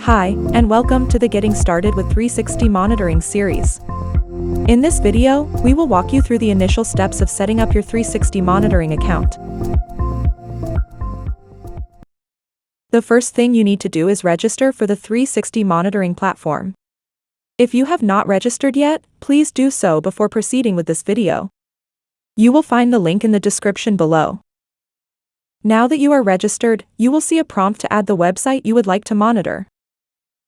Hi, and welcome to the Getting Started with 360 Monitoring series. In this video, we will walk you through the initial steps of setting up your 360 monitoring account. The first thing you need to do is register for the 360 monitoring platform. If you have not registered yet, please do so before proceeding with this video. You will find the link in the description below. Now that you are registered, you will see a prompt to add the website you would like to monitor.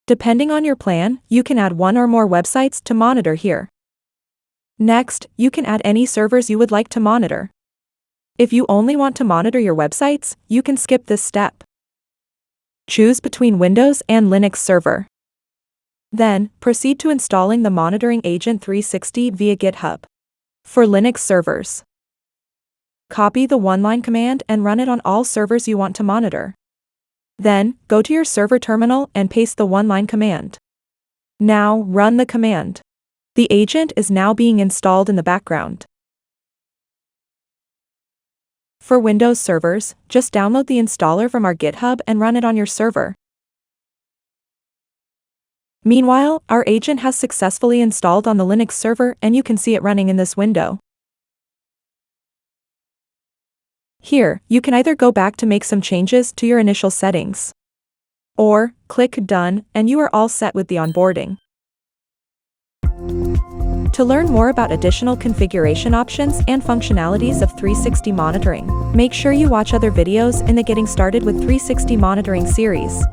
Depending on your plan, you can add one or more websites to monitor here. Next, you can add any servers you would like to monitor. If you only want to monitor your websites, you can skip this step. Choose between Windows and Linux server. Then, proceed to installing the Monitoring Agent 360 via GitHub. For Linux servers, copy the one-line command and run it on all servers you want to monitor. Then, go to your server terminal and paste the one-line command. Now, run the command. The agent is now being installed in the background. For Windows servers, just download the installer from our GitHub and run it on your server. Meanwhile, our agent has successfully installed on the Linux server and you can see it running in this window. Here, you can either go back to make some changes to your initial settings, or click Done and you are all set with the onboarding. To learn more about additional configuration options and functionalities of 360 monitoring, make sure you watch other videos in the Getting Started with 360 Monitoring series.